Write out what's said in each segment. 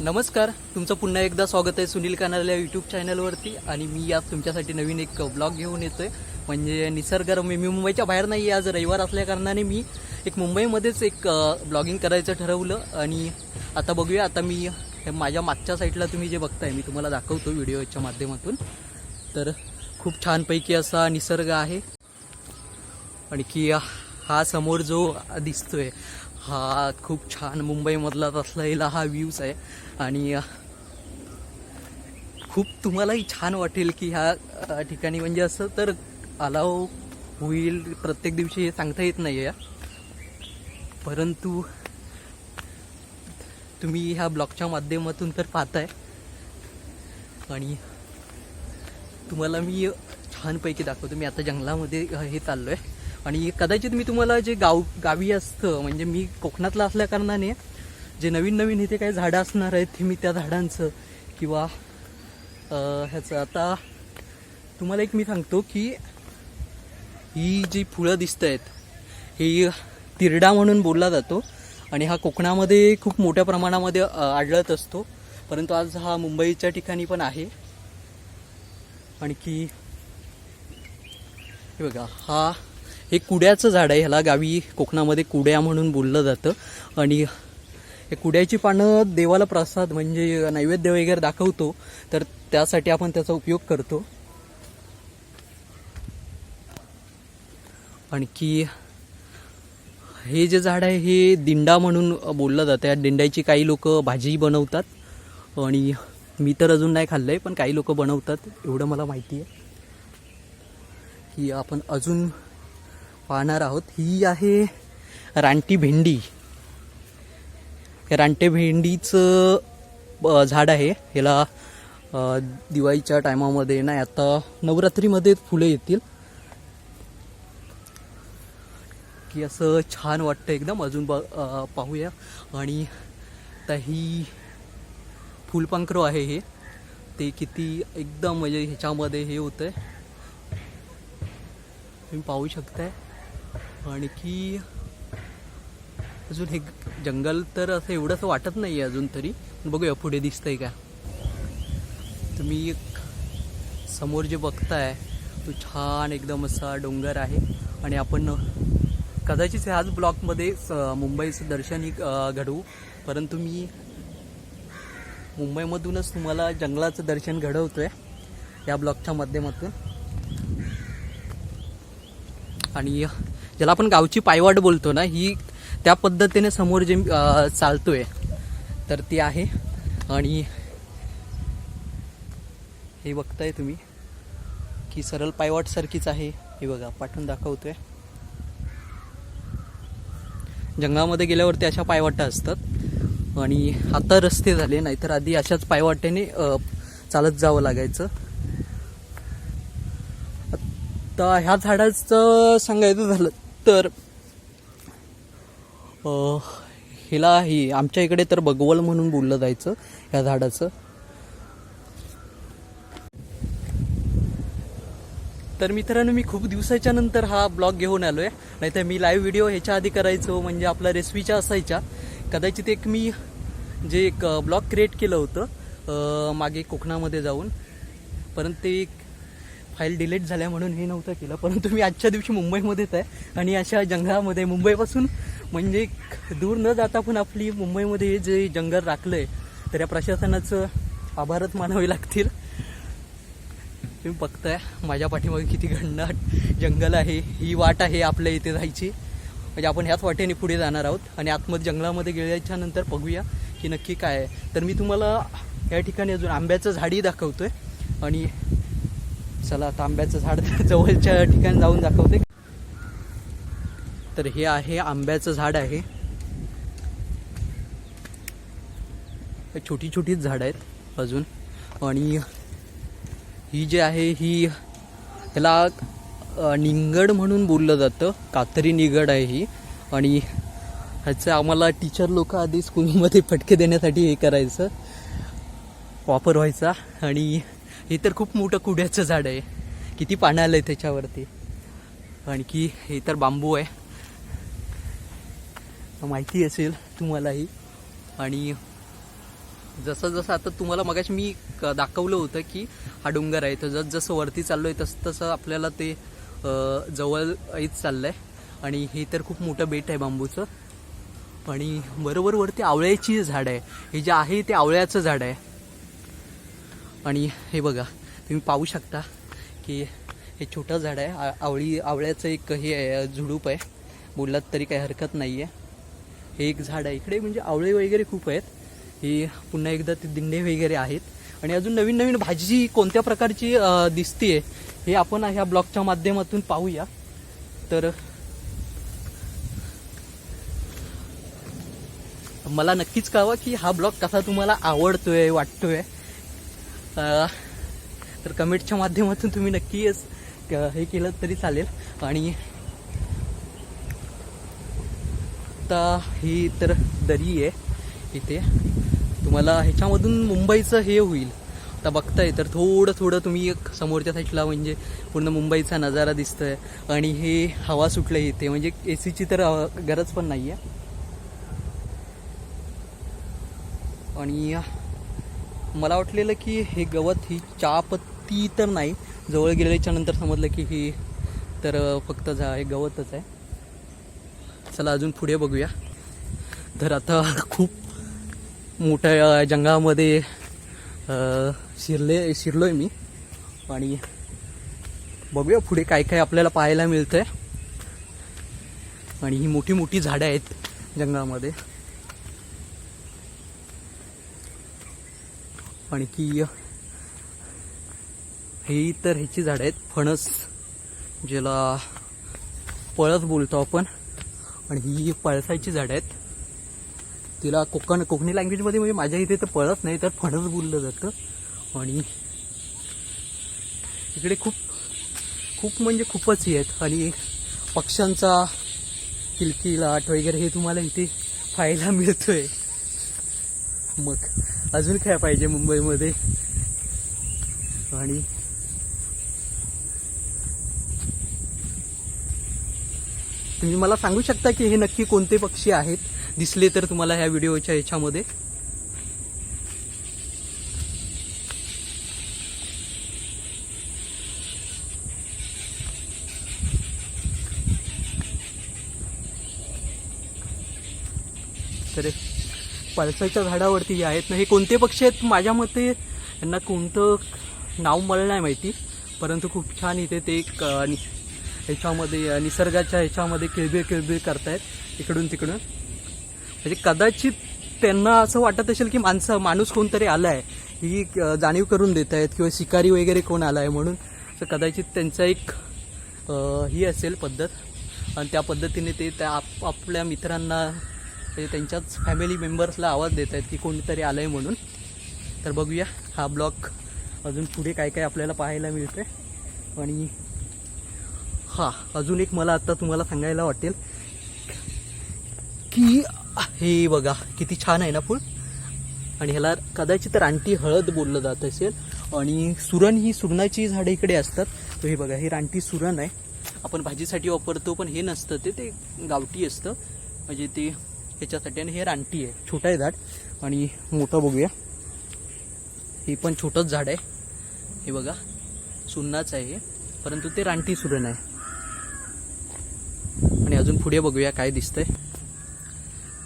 नमस्कार, तुमचं पुन्हा एकदा स्वागत आहे सुनील कानाल या यूट्यूब चॅनलवरती. आणि मी आज तुमच्यासाठी नवीन एक ब्लॉग घेऊन येतोय. म्हणजे निसर्गरम्य. मी मुंबईच्या बाहेर नाही आहे, आज रविवार असल्याकारणाने मी एक मुंबईमध्येच एक ब्लॉगिंग करायचं ठरवलं. आणि आता बघूया, आता मी माझ्या मागच्या साईडला तुम्ही जे बघताय मी तुम्हाला दाखवतो व्हिडिओच्या माध्यमातून. तर खूप छानपैकी असा निसर्ग आहे. आणि की हा समोर जो दिसतोय हा खूप छान मुंबईमधलाच असलेला हा व्ह्यूज आहे. आणि खूप तुम्हालाही छान वाटेल की ह्या ठिकाणी. म्हणजे असं तर अलाव होईल प्रत्येक दिवशी हे सांगता येत नाही आहे, परंतु तुम्ही ह्या ब्लॉगच्या माध्यमातून तर पाहताय. आणि तुम्हाला मी छानपैकी दाखवतो. मी आता जंगलामध्ये हे चाललो आहे. आणि कदाचित मी तुम्हाला जे गावी असतं, म्हणजे मी कोकणातला असल्याकारणाने जे नवीन नवीन इथे काही झाडं असणार आहेत ते मी त्या झाडांचं किंवा ह्याचं. आता तुम्हाला एक मी सांगतो की ही जी फुलं दिसत आहेत ही तिरडा म्हणून बोलला जातो. आणि हा कोकणामध्ये खूप मोठ्या प्रमाणामध्ये आढळत असतो, परंतु आज हा मुंबईच्या ठिकाणी पण आहे. आणखी हे बघा, हे कुड्याचं झाड आहे. ह्याला गावी कोकणामध्ये कुड्या म्हणून बोललं जातं. आणि हे कुड्याची पानं देवाला प्रसाद म्हणजे नैवेद्य वगैरे दाखवतो, तर त्यासाठी आपण त्याचा उपयोग करतो. आणखी हे जे झाड आहे हे दिंडा म्हणून बोललं जातं. या दिंड्याची काही लोक भाजी बनवतात. आणि मी तर अजून नाही खाल्लंय, पण काही लोक बनवतात एवढं मला माहिती आहे. की आपण अजून पाहणार आहोत. ही आहे रानटी भेंडी. हे रानटी भेंडीचं झाड आहे. ह्याला दिवाळीच्या टायमामध्ये नाही, आता नवरात्रीमध्ये फुलं येतील. की असं छान वाटतं एकदम. अजून पाहूया. आणि आता ही फुलपाखरू आहे. हे ते किती एकदम म्हणजे ह्याच्यामध्ये हे होतंय तुम्ही पाहू शकताय. आणखी अजून हे जंगल तर असं एवढंसं वाटत नाही आहे अजून तरी. बघूया पुढे दिसतंय का. तुम्ही समोर जे बघताय तो छान एकदम असा डोंगर आहे. आणि आपण कदाचित ह्याच ब्लॉकमध्ये मुंबईचं दर्शनही घडवू, परंतु मी मुंबईमधूनच तुम्हाला जंगलाचं दर्शन घडवतोय या ब्लॉगच्या माध्यमातून. आणि ज्याला आपण गावची पायवाट बोलतो ना, ही त्या पद्धतीने समोर जे चालतोय तर ती आहे. आणि हे बघताय तुम्ही की सरळ पायवाट सारखीच आहे. हे बघा, पाठवून दाखवतोय. जंगलामध्ये गेल्यावरती अशा पायवाटा असतात. आणि आता रस्ते झाले, नाहीतर आधी अशाच पायवाटेने चालत जावं लागायचं. आता ह्या झाडाचं सांगायचं झालं तर ही आमच्या इकडे तर बगवल म्हणून बोललं जायचं ह्या झाडाचं. तर मित्रांनो, मी खूप दिवसाच्या नंतर हा ब्लॉग घेऊन आलोय. नाहीतर मी लाईव्ह व्हिडिओ ह्याच्या आधी करायचो, म्हणजे आपल्या रेसिपीच्या असायच्या. कदाचित एक मी जे एक ब्लॉग क्रिएट केलं होतं मागे कोकणामध्ये जाऊन, परंतु ते फाईल डिलीट झाल्या म्हणून हे नव्हतं केलं. परंतु मी आजच्या दिवशी मुंबईमध्येच आहे. आणि अशा जंगलामध्ये मुंबईपासून म्हणजे दूर न जाता पण आपली मुंबईमध्ये हे जे जंगल राखलं आहे, तर या प्रशासनाचं आभारच मानावे लागतील. तुम्ही बघताय माझ्या पाठीमागे किती घनदाट जंगल आहे. ही वाट आहे आपल्या इथे जायची, म्हणजे आपण ह्याच वाटेने पुढे जाणार आहोत. आणि आतमध्ये जंगलामध्ये गेल्याच्या नंतर बघूया की नक्की काय आहे. तर मी तुम्हाला या ठिकाणी अजून आंब्याचं झाडही दाखवतोय. आणि चला आता आंब्याचं झाड जवळच्या ठिकाणी जाऊन दाखवते. तर हे आहे आंब्याचं झाड आहे. छोटी छोटीच झाड आहेत अजून. आणि ही जी आहे ही ह्याला निंगड म्हणून बोललं जातं. कातरी निगड आहे ही. आणि ह्याचं आम्हाला टीचर लोक आधी स्कूलमध्ये फटके देण्यासाठी हे करायचं, वापर व्हायचा. आणि हे तर खूप मोठं कुड्याचं झाड आहे. किती पानं आलं आहे त्याच्यावरती. आणखी हे तर बांबू आहे, माहिती असेल तुम्हालाही. आणि जसं जसं आता तुम्हाला मगाशी मी दाखवलं होतं की हा डोंगर आहे, तर जसं वरती चाललोय तसं तसं आपल्याला ते जवळ येत चाललंय. आणि हे तर खूप मोठं बेट आहे बांबूचं. आणि बरोबर वरती आवळ्याची झाड आहे. हे जे आहे ते आवळ्याचं झाड आहे. आणि हे बघा तुम्ही पाहू शकता की हे छोटं झाड आहे. आवळ्याचं एक हे आहे, झुडूप आहे बोललात तरी काही हरकत नाही आहे. हे एक झाड आहे. इकडे म्हणजे आवळे वगैरे खूप आहेत. ही पुन्हा एकदा ते दिंडे वगैरे आहेत. आणि अजून नवीन नवीन भाजी कोणत्या प्रकारची दिसते हे आपण ह्या ब्लॉगच्या माध्यमातून पाहूया. तर मला नक्कीच कळवा की हा ब्लॉग कसा तुम्हाला आवडतोय वाटतोय. तर कमेंटच्या माध्यमातून तुम्ही नक्की हे केलं तरी चालेल. आणि आता ही तर दरी आहे इथे. तुम्हाला ह्याच्यामधून मुंबईचं हे होईल आता बघताय तर थोडं थोडं तुम्ही एक समोरच्या साईडला म्हणजे पूर्ण मुंबईचा नजारा दिसतोय. आणि हे हवा सुटलं इथे, म्हणजे एसीची तर गरज पण नाही आहे. आणि मला वाटलेलं की हे गवत ही चहापत्ती तर नाही, जवळ गेल्याच्या नंतर समजलं की ही तर फक्त हे गवतच आहे. चला अजून पुढे बघूया. तर आता खूप मोठ्या जंगलामध्ये शिरलोय मी. आणि बघूया पुढे काय काय आपल्याला पाहायला मिळतंय. आणि ही मोठी मोठी झाडं आहेत जंगलामध्ये. आणि की ही तर ह्याची झाडं आहेत, फणस ज्याला पळस बोलतो आपण. आणि ही पळसाची झाडं आहेत. तिला कोकणी लँग्वेजमध्ये म्हणजे माझ्या इथे तर पळस नाही तर फणस बोललं जातं. आणि इकडे खूप खूप म्हणजे खूपच हे आहेत. आणि पक्ष्यांचा किलकिलाट वगैरे हे तुम्हाला इथे पाहायला मिळतोय. मग अजून काय पाहिजे मुंबईमध्ये. आणि तुम्ही मला सांगू शकता की हे नक्की कोणते पक्षी आहेत, दिसले तर तुम्हाला ह्या व्हिडिओच्या ह्याच्यामध्ये. तर पळसाच्या झाडावरती जे आहेत ना, हे कोणते पक्षी आहेत माझ्या मते यांना कोणतं नाव मला नाही माहिती. परंतु खूप छान इथे ते एक ह्याच्यामध्ये निसर्गाच्या ह्याच्यामध्ये किळबिळ करतायत इकडून तिकडून. म्हणजे कदाचित त्यांना असं वाटत असेल की माणूस कोणतरी आलाय ही जाणीव करून देत आहेत, किंवा शिकारी वगैरे कोण आलाय म्हणून. तर कदाचित त्यांचा एक ही असेल पद्धत. आणि त्या पद्धतीने ते आपल्या मित्रांना त्यांच्याच फॅमिली मेंबर्सला आवाज देत आहेत की कोणीतरी आलंय म्हणून. तर बघूया हा ब्लॉग अजून पुढे काय काय आपल्याला पाहायला मिळतंय. आणि अजून एक मला आता तुम्हाला सांगायला वाटेल की हे बघा किती छान आहे ना फूल. आणि ह्याला कदाचित रानटी हळद बोललं जात असेल. आणि सुरण, ही सुरणाची झाडं इकडे असतात. तर हे बघा, हे रानटी सुरण आहे, आपण भाजीसाठी वापरतो. पण हे नसतं, ते गावठी असतं, म्हणजे ते ह्याच्यासाठी. आणि हे रानटी आहे, छोटं आहे झाड. आणि मोठं बघूया, हे पण छोटंच झाड आहे. हे बघा सुन्नाच आहे हे, परंतु ते रानटी सुरण आहे. आणि अजून पुढे बघूया काय दिसतंय.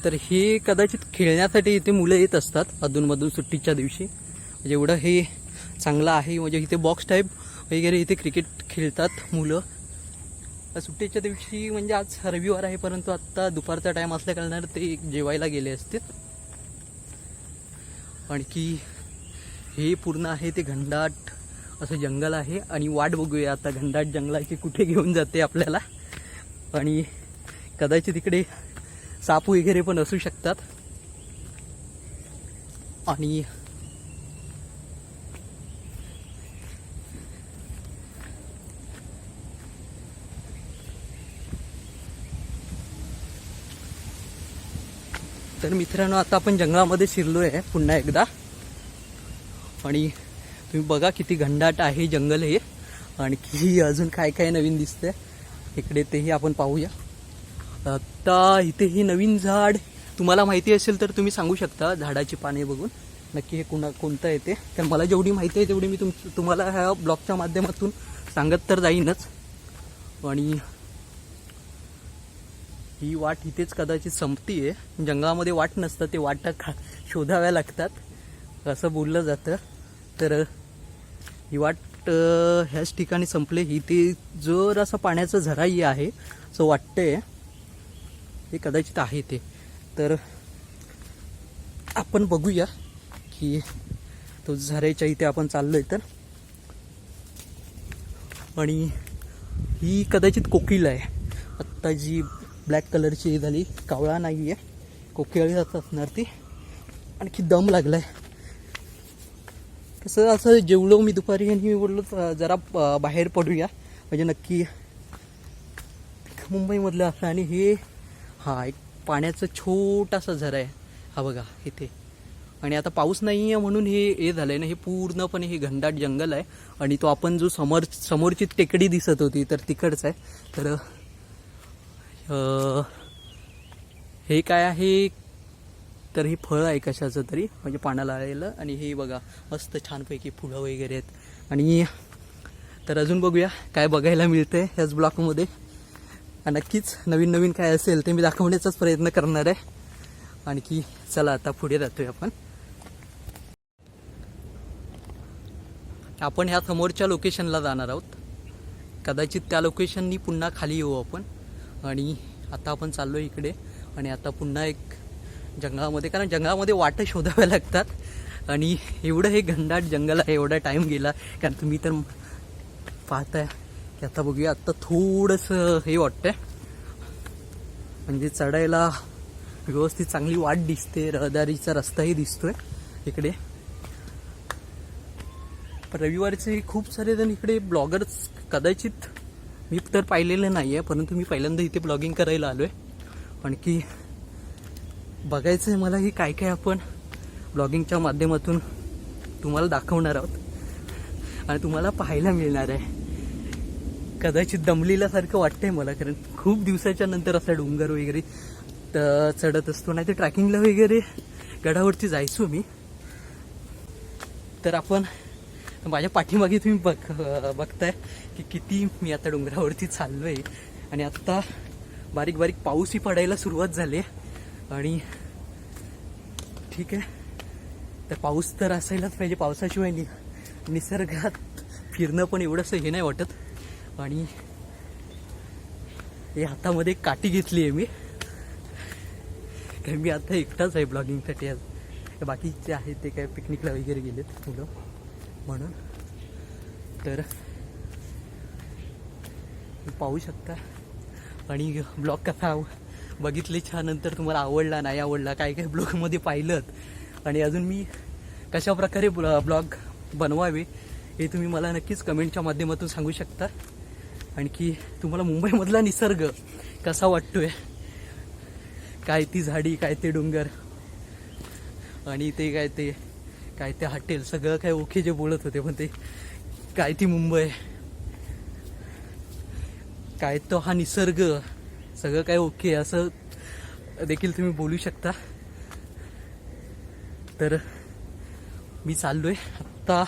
तर हे कदाचित खेळण्यासाठी इथे मुलं येत असतात अधूनमधून सुट्टीच्या दिवशी. म्हणजे एवढं हे चांगलं आहे. म्हणजे इथे बॉक्स टाईप वगैरे इथे क्रिकेट खेळतात मुलं सुट्टीच्या दिवशी. म्हणजे आज रविवार आहे, परंतु आत्ता दुपारचा टाईम असल्या कारणाने ते जेवायला गेले असतील. आणखी हे पूर्ण आहे ते घनदाट असं जंगल आहे. आणि वाट बघूया आता घनदाट जंगलाची कुठे घेऊन जाते आपल्याला. आणि कदाचित इकडे साप वगैरे पण असू शकतात. आणि तर मित्रांनो, आता आपण जंगलामध्ये शिरलो आहे पुन्हा एकदा. आणि तुम्ही बघा किती घनदाट आहे जंगल हे. आणखी अजून काय काय नवीन दिसतंय इकडे तेही आपण पाहूया. आता इथे हे नवीन झाड तुम्हाला माहिती असेल तर तुम्ही सांगू शकता झाडाची पाने बघून. नक्की हे कोणतं आहे ते. तर मला जेवढी माहिती आहे तेवढी मी तुम्हाला ह्या ब्लॉगच्या माध्यमातून सांगत तर जाईनच. आणि ही वाट इथेच कदाचित संपती आहे. जंगलामध्ये वाट नसतं, ते वाटा शोधाव्या लागतात असं बोललं जातं. तर ही वाट ह्याच ठिकाणी संपले. ही ते जर असं पाण्याचं झराही आहे असं वाटतंय, हे कदाचित आहे ते. तर आपण बघूया की तो झऱ्याच्या इथे आपण चाललोय तर. आणि ही कदाचित कोकिल आहे. आत्ता जी ब्लॅक कलरची झाली, कावळा नाही आहे, कोकिळाच असणार ती. आणखी दम लागलाय. कसं असं जेवलो मी दुपारी आणि मी बोललो जरा बाहेर पडूया, म्हणजे नक्की मुंबईमधलं असं. आणि हे हा एक पाण्याचं छोटासा झरा आहे, हा बघा इथे. आणि आता पाऊस नाही आहे म्हणून हे झालं आहे ना, हे पूर्णपणे हे घनदाट जंगल आहे. आणि तो आपण जो समोरची टेकडी दिसत होती तर तिकडच आहे. तर हे काय आहे तर हे फळ आहे कशाचं तरी, म्हणजे पाण्याला आलेलं. आणि हे बघा मस्त छानपैकी फुलं वगैरे आहेत. आणि तर अजून बघूया काय बघायला मिळतंय ह्याच ब्लॉकमध्ये. नक्कीच नवीन नवीन काय असेल ते मी दाखवण्याचाच प्रयत्न करणार आहे. आणखी चला आता पुढे जातोय आपण. आपण ह्या समोरच्या लोकेशनला जाणार आहोत. कदाचित त्या लोकेशननी पुन्हा खाली येऊ आपण. आणि आता आपण चाललो इकडे. आणि आता पुन्हा एक जंगलामध्ये, कारण जंगलामध्ये वाटा शोधाव्या लागतात. आणि एवढं हे घनदाट जंगल आहे, एवढा टाईम गेला. कारण तुम्ही तर पाहताय की आता बघूया, आत्ता थोडंसं हे वाटतंय, म्हणजे चढायला व्यवस्थित चांगली वाट दिसते. रहदारीचा रस्ताही दिसतोय इकडे. रविवारचे खूप सारे जण इकडे ब्लॉगर्स, कदाचित मी तर पाहिलेलं नाही आहे, परंतु मी पहिल्यांदा इथे ब्लॉगिंग करायला आलो आहे. आणखी बघायचं आहे मला ही काय काय आपण ब्लॉगिंगच्या माध्यमातून तुम्हाला दाखवणार आहोत आणि तुम्हाला पाहायला मिळणार आहे. कदाचित दमलेल्यासारखं वाटतंय मला, कारण खूप दिवसाच्या नंतर असा डोंगर वगैरे चढत असतो. नाही तर ट्रॅकिंगला वगैरे गडावरती जायचो मी. तर आपण माझ्या पाठीमागे तुम्ही बघताय की किती मी आता डोंगरावरती चाललो आहे. आणि आत्ता बारीक बारीक पाऊसही पडायला सुरुवात झाली. आणि ठीक आहे, तर पाऊस तर असायलाच पाहिजे. पावसाशिवाय निसर्गात फिरणं पण एवढंसं हे नाही वाटत. आणि हे हातामध्ये काठी घेतली आहे मी, कारण मी आता एकटाच आहे ब्लॉगिंगसाठी. आज बाकीचे आहेत ते काय पिकनिकला वगैरे गेलेत मुलं म्हणून. तर पाहू शकता. आणि ब्लॉग कसा बघितल्याच्या नंतर तुम्हाला आवडला नाही आवडला, काय काय ब्लॉगमध्ये पाहिलं, आणि अजून मी कशा प्रकारे ब्लॉग बनवावे हे तुम्ही मला नक्कीच कमेंटच्या माध्यमातून सांगू शकता. आणखी तुम्हाला मुंबईमधला निसर्ग कसा वाटतोय, काय ती झाडी, काय ते डोंगर, आणि ते काय ते हॉटेल, सगळं काय ओके जे बोलत होते, पण ते काय ती मुंबई, काय तो हा निसर्ग, सगळं काय ओके असं देखील तुम्ही बोलू शकता. तर मी चाललोय आत्ता.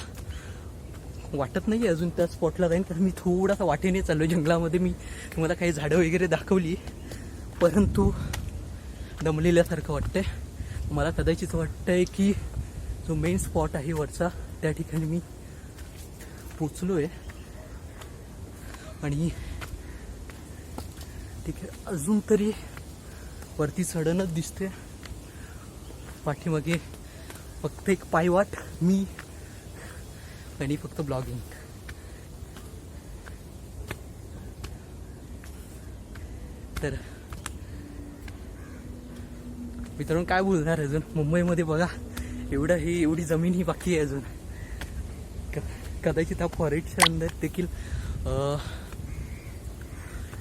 वाटत नाही अजून त्या स्पॉटला जाईन, तर मी थोडासा वाटेने चाललोय जंगलामध्ये. मी तुम्हाला काही झाडं वगैरे दाखवली, परंतु दमलेल्यासारखं वाटतंय मला. कदाचित वाटतंय की जो मेन स्पॉट आहे वरचा, त्या ठिकाणी मी पोचलोय. आणि ठीक आहे, अजून तरी वरती चढणच दिसते. पाठीमागे फक्त एक पायवाट, मी आणि फक्त ब्लॉगिंग. तर मित्रांनो काय बोलणार अजून, मुंबईमध्ये बघा एवढी जमीन ही बाकी आहे अजून. कदाचित हा फॉरेस्टच्या अंदर देखील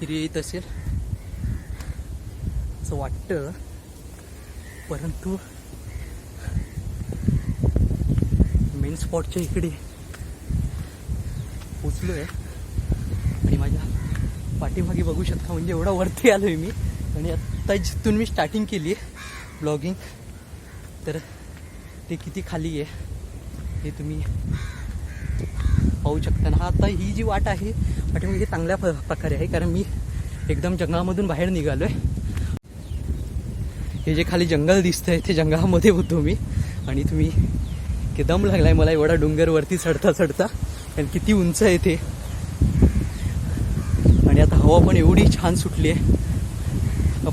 एरिया येत असेल असं वाटतं, परंतु मेन स्पॉटच्या इकडे पोचलो आहे. आणि माझ्या पाठीमागे बघू शकता, म्हणजे एवढा वरती आलोय मी. आणि आत्ता जिथून मी स्टार्टिंग केली आहे ब्लॉगिंग, तर ते किती खाली आहे हे तुम्ही पाहू शकता ना. आता ही जी वाट आहे पाठीमागे चांगल्या प्रकारे आहे, कारण मी एकदम जंगलामधून बाहेर निघालो आहे. हे जे खाली जंगल दिसतंय ते जंगलामध्ये होतो मी, आणि तुम्ही की दम लागलाय मला एवढा डोंगरवरती चढता चढता, कारण किती उंच आहे ते. आणि आता हवा पण एवढी छान सुटली आहे.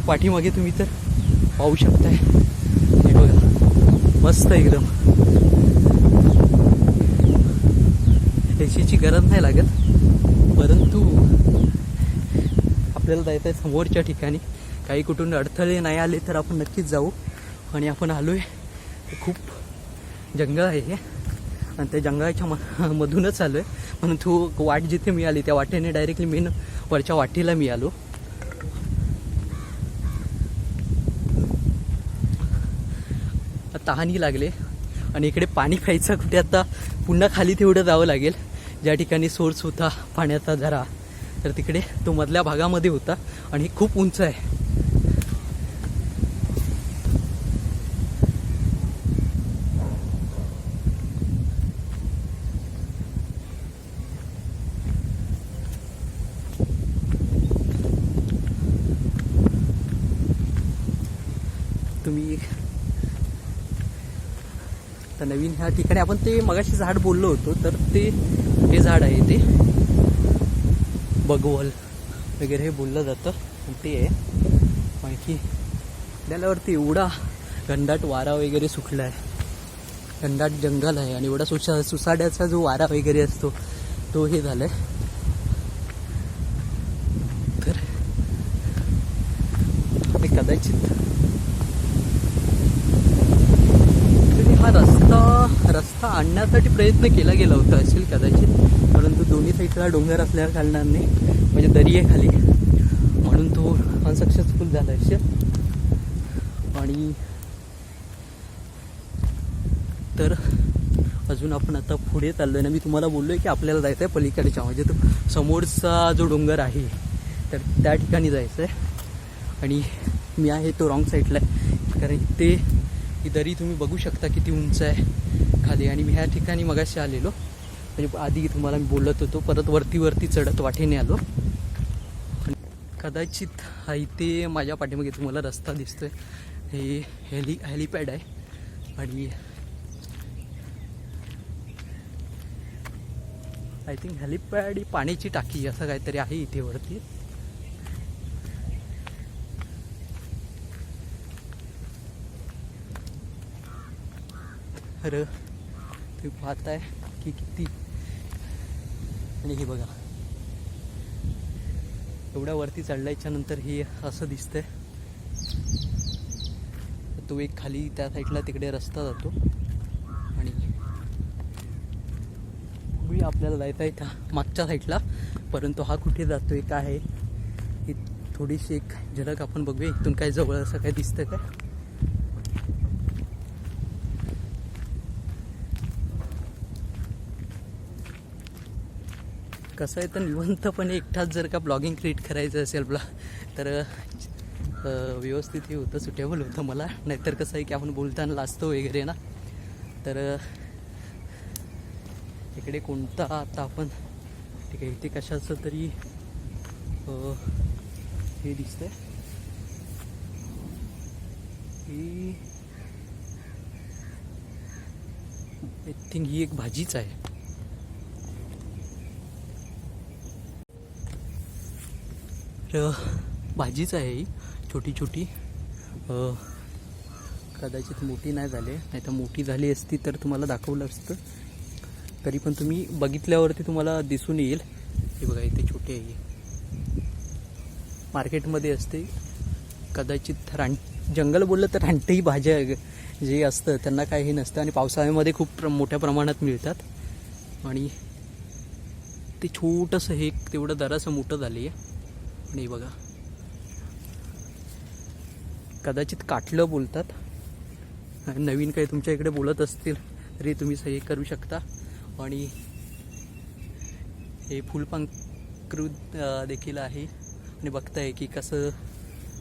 पाठीमागे तुम्ही तर पाहू शकताय, हे बघा मस्त एकदम. एसीची गरज नाही लागत, परंतु आपल्याला जायचं आहे समोरच्या ठिकाणी. काही कुठून अडथळे नाही आले तर आपण नक्कीच जाऊ. आणि आपण आलो आहे, खूप जंगल आहे हे, आणि त्या जंगलाच्या मधूनच आलो आहे. म्हणून तो वाट जिथे मी आली त्या वाटेने डायरेक्टली मेन वरच्या वाटेला मी आलो. तहानी लागले आणि इकडे पाणी प्यायचं कुठे, आता पुन्हा खाली तेवढं जावं लागेल. ज्या ठिकाणी सोर्स होता पाण्याचा झरा, तर तिकडे तो मधल्या भागामध्ये होता आणि खूप उंच आहे. तुम्ही तर नवीन ह्या ठिकाणी आपण ते मगाशी झाड बोललो होतो, तर ते हे झाड आहे, ते बगवल वगैरे हे बोललं जातं, ते आहे. आणखी आपल्यावरती एवढा घनदाट वारा वगैरे सुटला आहे, घनदाट जंगल आहे, आणि एवढा सुसाड्याचा जो वारा वगैरे असतो तो हे झालाय. तर कदाचित हा रस्ता आणण्यासाठी प्रयत्न केला गेला होता असेल कदाचित, परंतु दोन्ही साईडला डोंगर असल्या कारणाने, म्हणजे दरी आहे खाली, म्हणून तो अनसक्सेसफुल झाला असेल. आणि तर अजून आपण आता पुढे चाललो आहे ना. मी तुम्हाला बोललो आहे की आपल्याला जायचं आहे पलीकडच्या, म्हणजे तो समोरचा जो डोंगर आहे तर त्या ठिकाणी जायचं आहे. आणि मी आहे तो रॉंग साईडला आहे, कारण ते ही दरी तुम्ही बघू शकता किती उंच आहे खाली. आणि मी ह्या ठिकाणी मगाशी आलेलो, म्हणजे आधी तुम्हाला मी बोलत होतो, परत वरती चढत वाटेने आलो. कदाचित हा इथे माझ्या पाठीमागे तुम्हाला रस्ता दिसतोय, हे हेलिपॅड आहे. आणि आय थिंक हेलिपॅड ही पाण्याची टाकी असं काहीतरी आहे इथे वरती. तर तुम्ही पाहताय की किती, आणि हे बघा एवढ्या वरती चढल्याच्या नंतर हे असं दिसतंय. तो एक खाली त्या साईडला तिकडे रस्ता जातो, आणि आपल्याला जायचं आहे त्या मागच्या साईडला, परंतु हा कुठे जातोय काय आहे ही थोडीशी एक झलक आपण बघूया. इथून काय जवळ असं काय दिसतंय काय. कसं आहे तर निवंतपणे एकटाच जर का ब्लॉगिंग क्रिएट करायचं असेल आपला, तर व्यवस्थित हे होतं, सुटेबल होतं मला. नाहीतर कसं आहे की आपण बोलताना लाजतो वगैरे ना. तर इकडे कोणता आता आपण ठीक आहे, इथे कशाचं तरी हे दिसतंय, ही आय थिंक ही एक भाजीच आहे. भाजीच आहे ही, छोटी छोटी, कदाचित मोठी नाही झाली, नाही तर मोठी झाली असती तर तुम्हाला दाखवलं असतं. तरी पण तुम्ही बघितल्यावरती तुम्हाला दिसून येईल. हे बघा इथे छोटी आहे, मार्केटमध्ये असते कदाचित. जंगल बोललं तर रानटी भाज्या जे असतं त्यांना काही नसतं, आणि पावसाळ्यामध्ये खूप मोठ्या प्रमाणात मिळतात. आणि ते छोटंसं हे तेवढं जरासं मोठं झाली आहे. आणि बघा कदाचित काटलं बोलतात, नवीन काही तुमच्या इकडे बोलत असतील तरी तुम्ही सही करू शकता. आणि हे फुलपाखरू देखील आहे, आणि बघताय की कसं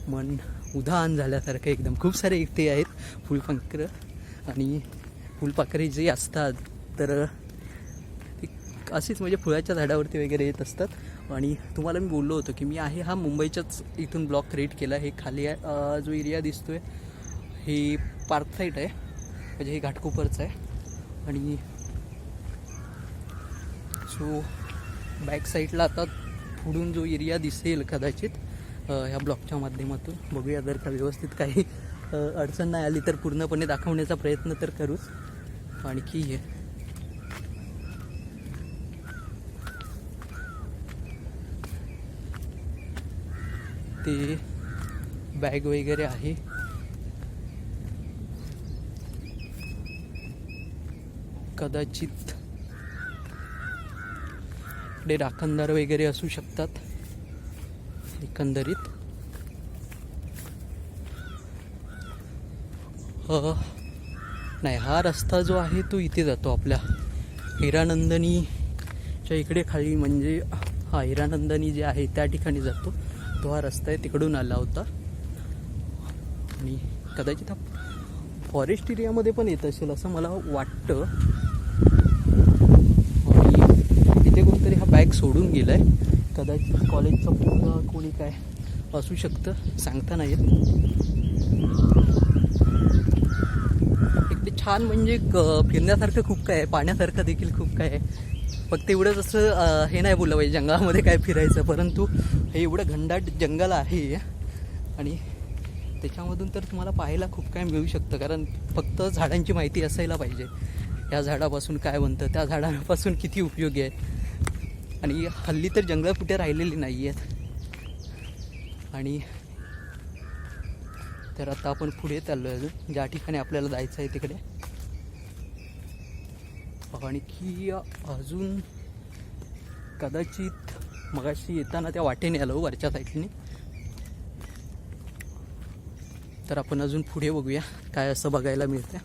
मन उधाण झाल्यासारखं एकदम. खूप सारे इथे आहेत फुलपाखरं, आणि फुलपाखरे जे असतात तर ती अशीच म्हणजे फुलाच्या झाडावरती वगैरे येत असतात. आणि तुम्हाला मी बोललो होतो की मी आहे हा मुंबईच्याच इथून ब्लॉग क्रिएट केला. हे खाली जो एरिया दिसतोय हे पार्क साईट आहे, म्हणजे हे घाटकोपरचं आहे. आणि सो बॅक साईडला आता पुढून जो एरिया दिसेल कदाचित ह्या ब्लॉगच्या माध्यमातून, बघूया जर का व्यवस्थित काही अडचण नाही आली तर पूर्णपणे दाखवण्याचा प्रयत्न तर करूच. आणखी हे ते बॅग वगैरे आहे. कदाचित इकडे राखणदार वगैरे असू शकतात. एकंदरीत नाही, हा रस्ता जो आहे तो इथे जातो आपल्या हिरानंदनीच्या इकडे खाली, म्हणजे हा हिरानंदनी जे आहे त्या ठिकाणी जातो तो हा रस्ता आहे. तिकडून आला होता आणि कदाचित हा फॉरेस्ट एरियामध्ये पण येत असेल असं मला वाटतं. आणि इथे कोणतरी हा बॅग सोडून गेलाय, कदाचित कॉलेजचा पोरगा कोणी काय असू शकतं, सांगता नाही येत. इकडे छान म्हणजे फिरण्यासारखं खूप काय आहे, पाण्यासारखं देखील खूप काय आहे. फक्त एवढंच असं हे नाही बोललं पाहिजे जंगलामध्ये काय फिरायचं, परंतु हे एवढं घनदाट जंगल आहे आणि त्याच्यामधून तर तुम्हाला पाहायला खूप काय मिळू शकतं. कारण फक्त झाडांची माहिती असायला पाहिजे, या झाडापासून काय बनतं, त्या झाडापासून किती उपयोगी आहे. आणि हल्ली तर जंगल कुठे राहिलेली नाही आहेत. आणि तर आता आपण पुढे चाललो आहे अजून ज्या ठिकाणी आपल्याला जायचं आहे तिकडे. आणखी अजून कदाचित मगाशी येताना त्या वाटेने आलो वरच्या साईडने, तर आपण अजून पुढे बघूया काय असं बघायला मिळतं.